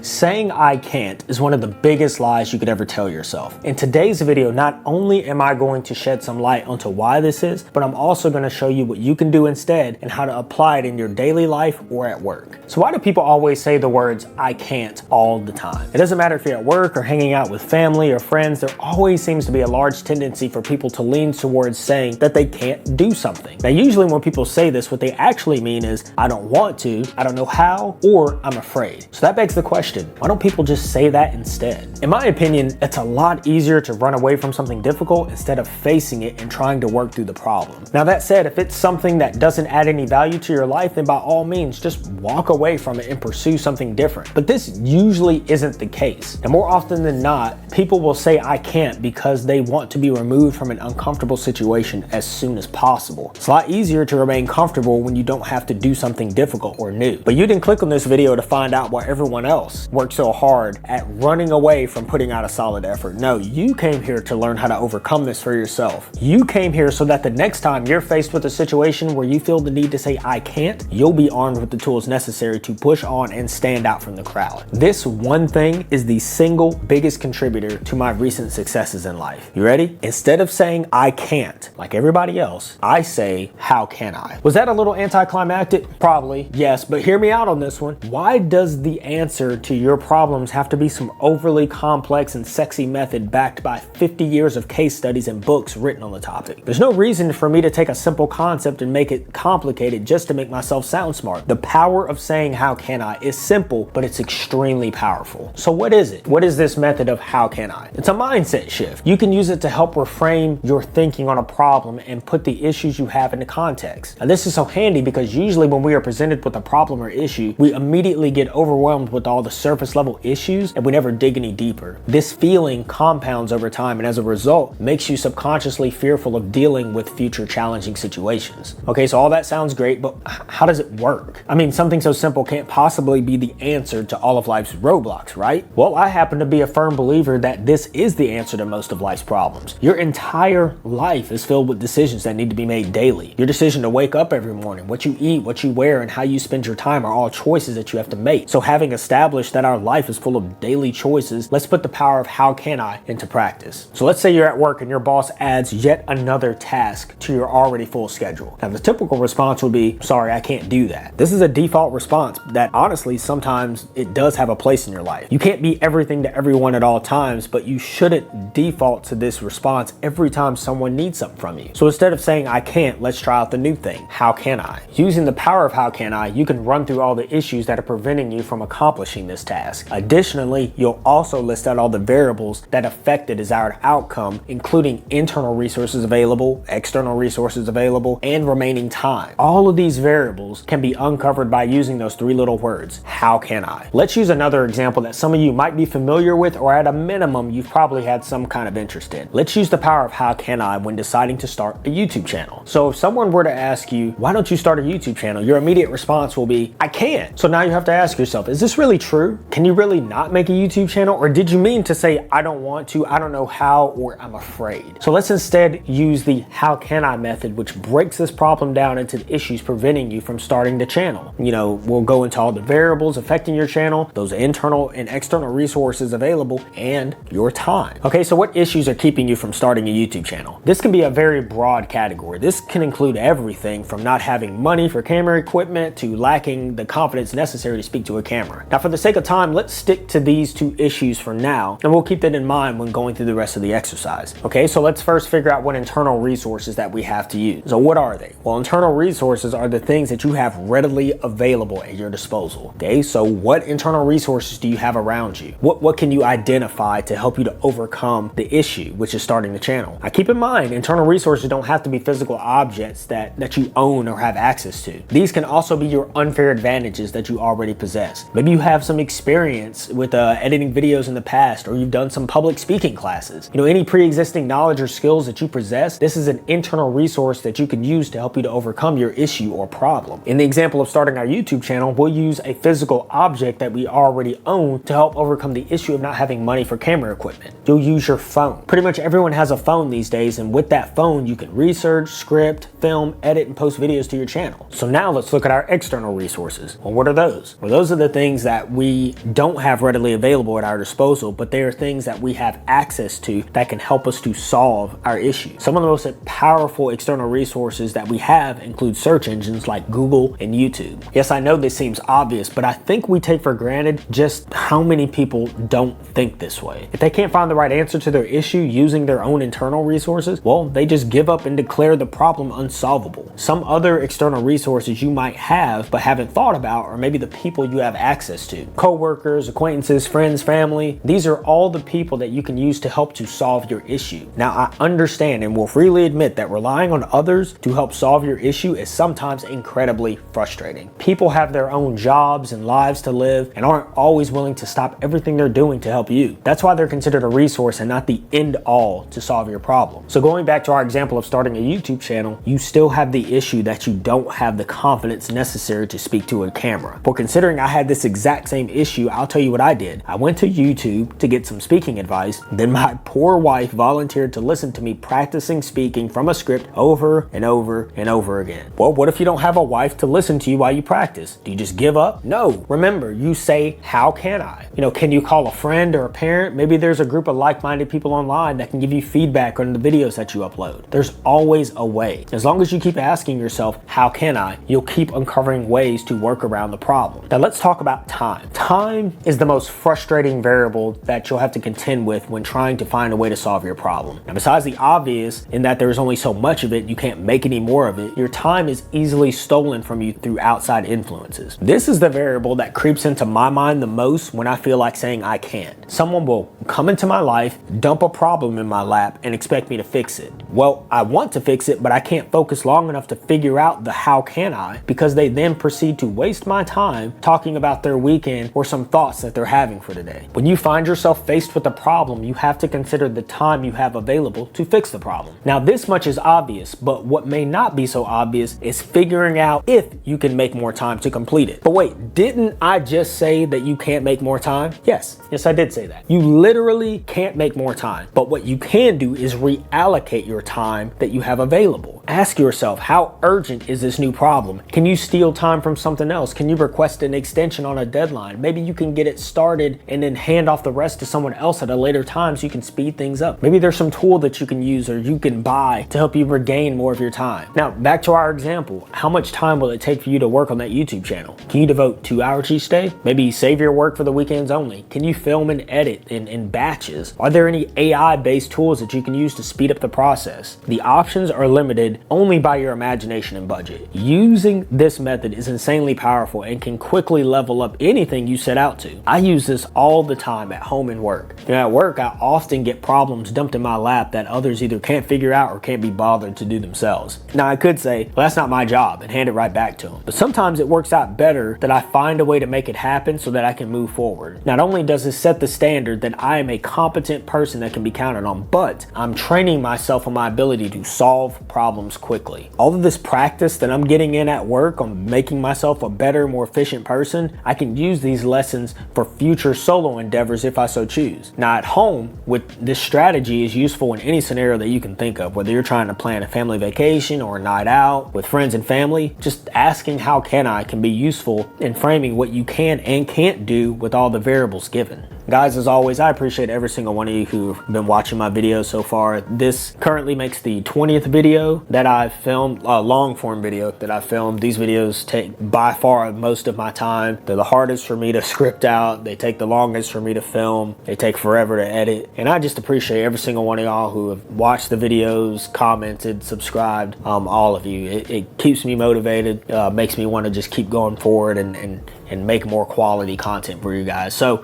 Saying I can't is one of the biggest lies you could ever tell yourself. In today's video, not only am I going to shed some light onto why this is, but I'm also going to show you what you can do instead and how to apply it in your daily life or at work. So why do people always say the words I can't all the time? It doesn't matter if you're at work or hanging out with family or friends, there always seems to be a large tendency for people to lean towards saying that they can't do something. Now usually when people say this, what they actually mean is I don't want to, I don't know how, or I'm afraid. So that begs the question, why don't people just say that instead? In my opinion, it's a lot easier to run away from something difficult instead of facing it and trying to work through the problem. Now that said, if it's something that doesn't add any value to your life, then by all means, just walk away from it and pursue something different. But this usually isn't the case. And more often than not, people will say I can't because they want to be removed from an uncomfortable situation as soon as possible. It's a lot easier to remain comfortable when you don't have to do something difficult or new. But you didn't click on this video to find out why everyone else worked so hard at running away from putting out a solid effort. No, you came here to learn how to overcome this for yourself. You came here so that the next time you're faced with a situation where you feel the need to say I can't, you'll be armed with the tools necessary to push on and stand out from the crowd. This one thing is the single biggest contributor to my recent successes in life. You ready? Instead of saying I can't, like everybody else, I say how can I? Was that a little anticlimactic? Probably, yes, but hear me out on this one. Why does the answer to your problems have to be some overly complex and sexy method backed by 50 years of case studies and books written on the topic? There's no reason for me to take a simple concept and make it complicated just to make myself sound smart. The power of saying how can I is simple, but it's extremely powerful. So what is it? What is this method of how can I? It's a mindset shift. You can use it to help reframe your thinking on a problem and put the issues you have into context. Now this is so handy because usually when we are presented with a problem or issue, we immediately get overwhelmed with all the surface level issues and we never dig any deeper. This feeling compounds over time and as a result makes you subconsciously fearful of dealing with future challenging situations. Okay, so all that sounds great, but how does it work? I mean, something so simple can't possibly be the answer to all of life's roadblocks, right? Well, I happen to be a firm believer that this is the answer to most of life's problems. Your entire life is filled with decisions that need to be made daily. Your decision to wake up every morning, what you eat, what you wear, and how you spend your time are all choices that you have to make. So having established that our life is full of daily choices, let's put the power of how can I into practice. So let's say you're at work and your boss adds yet another task to your already full schedule. Now the typical response would be, sorry, I can't do that. This is a default response that honestly, sometimes it does have a place in your life. You can't be everything to everyone at all times, but you shouldn't default to this response every time someone needs something from you. So instead of saying I can't, let's try out the new thing. How can I? Using the power of how can I, you can run through all the issues that are preventing you from accomplishing this task. Additionally, you'll also list out all the variables that affect the desired outcome, including internal resources available, external resources available, and remaining time. All of these variables can be uncovered by using those three little words, how can I? Let's use another example that some of you might be familiar with, or at a minimum, you've probably had some kind of interest in. Let's use the power of how can I when deciding to start a YouTube channel. So if someone were to ask you, why don't you start a YouTube channel? Your immediate response will be, I can't. So now you have to ask yourself, is this really true? Can you really not make a YouTube channel? Or did you mean to say, I don't want to, I don't know how, or I'm afraid? So let's instead use the how can I method, which breaks this problem down into the issues preventing you from starting the channel. You know, we'll go into all the variables affecting your channel, those internal and external resources available, and your time. Okay, so what issues are keeping you from starting a YouTube channel? This can be a very broad category. This can include everything from not having money for camera equipment to lacking the confidence necessary to speak to a camera. Now, for the sake of time, let's stick to these two issues for now, and we'll keep that in mind when going through the rest of the exercise. Okay, so let's first figure out what internal resources that we have to use. So what are they? Well, internal resources are the things that you have readily available at your disposal. Okay, so what internal resources do you have around you? What can you identify to help you to overcome the issue, which is starting the channel? Now keep in mind, internal resources don't have to be physical objects that you own or have access to. These can also be your unfair advantages that you already possess. Maybe you have some experience with editing videos in the past, or you've done some public speaking classes. You know, any pre-existing knowledge or skills that you possess, this is an internal resource that you can use to help you to overcome your issue or problem. In the example of starting our YouTube channel, we'll use a physical object that we already own to help overcome the issue of not having money for camera equipment. You'll use your phone. Pretty much everyone has a phone these days, and with that phone, you can research, script, film, edit, and post videos to your channel. So now let's look at our external resources. Well, what are those? Well, those are the things that we we don't have readily available at our disposal, but they are things that we have access to that can help us to solve our issue. Some of the most powerful external resources that we have include search engines like Google and YouTube. Yes, I know this seems obvious, but I think we take for granted just how many people don't think this way. If they can't find the right answer to their issue using their own internal resources, well, they just give up and declare the problem unsolvable. Some other external resources you might have but haven't thought about are maybe the people you have access to. Co-workers, acquaintances, friends, family. These are all the people that you can use to help to solve your issue. Now, I understand and will freely admit that relying on others to help solve your issue is sometimes incredibly frustrating. People have their own jobs and lives to live and aren't always willing to stop everything they're doing to help you. That's why they're considered a resource and not the end all to solve your problem. So going back to our example of starting a YouTube channel, you still have the issue that you don't have the confidence necessary to speak to a camera. For considering I had this exact same issue, I'll tell you what I did. I went to YouTube to get some speaking advice. Then my poor wife volunteered to listen to me practicing speaking from a script over and over and over again. Well, what if you don't have a wife to listen to you while you practice? Do you just give up? No. Remember, you say, how can I? Can you call a friend or a parent? Maybe there's a group of like-minded people online that can give you feedback on the videos that you upload. There's always a way. As long as you keep asking yourself, how can I? You'll keep uncovering ways to work around the problem. Now let's talk about time. Time is the most frustrating variable that you'll have to contend with when trying to find a way to solve your problem. Now, besides the obvious in that there's only so much of it, you can't make any more of it, your time is easily stolen from you through outside influences. This is the variable that creeps into my mind the most when I feel like saying I can't. Someone will come into my life, dump a problem in my lap, and expect me to fix it. Well, I want to fix it, but I can't focus long enough to figure out the how can I, because they then proceed to waste my time talking about their weekend or some thoughts that they're having for today. When you find yourself faced with a problem, you have to consider the time you have available to fix the problem. Now, this much is obvious, but what may not be so obvious is figuring out if you can make more time to complete it. But wait, didn't I just say that you can't make more time? Yes, I did say that. You literally can't make more time, but what you can do is reallocate your time that you have available. Ask yourself, how urgent is this new problem? Can you steal time from something else? Can you request an extension on a deadline? Maybe you can get it started and then hand off the rest to someone else at a later time so you can speed things up. Maybe there's some tool that you can use or you can buy to help you regain more of your time. Now, back to our example, how much time will it take for you to work on that YouTube channel? Can you devote 2 hours each day? Maybe save your work for the weekends only. Can you film and edit in batches? Are there any AI-based tools that you can use to speed up the process? The options are limited only by your imagination and budget. Using this method is insanely powerful and can quickly level up anything you set out to. I use this all the time at home and work. At work, I often get problems dumped in my lap that others either can't figure out or can't be bothered to do themselves. Now, I could say, well, that's not my job, and hand it right back to them. But sometimes it works out better that I find a way to make it happen so that I can move forward. Not only does this set the standard that I am a competent person that can be counted on, but I'm training myself on my ability to solve problems quickly. All of this practice that I'm getting in at work on making myself a better, more efficient person, I can use these lessons for future solo endeavors if I so choose. Now, at home, with this strategy is useful in any scenario that you can think of, whether you're trying to plan a family vacation or a night out with friends and family. Just asking how can be useful in framing what you can and can't do with all the variables given. Guys, as always, I appreciate every single one of you who've been watching my videos so far. This currently makes the 20th video that I've filmed, long form video that I've filmed. These videos take by far most of my time. They're the hardest for me to script out. They take the longest for me to film. They take forever to edit. And I just appreciate every single one of y'all who have watched the videos, commented, subscribed, all of you. It keeps me motivated, makes me want to just keep going forward and make more quality content for you guys. So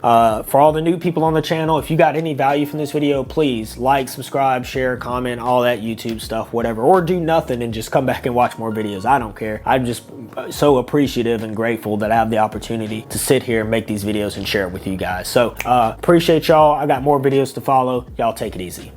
for all the new people on the channel, if you got any value from this video, please like, subscribe, share, comment, all that YouTube stuff, whatever, or do nothing and just come back and watch more videos. I don't care. I'm just so appreciative and grateful that I have the opportunity to sit here and make these videos and share it with you guys. So appreciate y'all. I got more videos to follow. Y'all take it easy.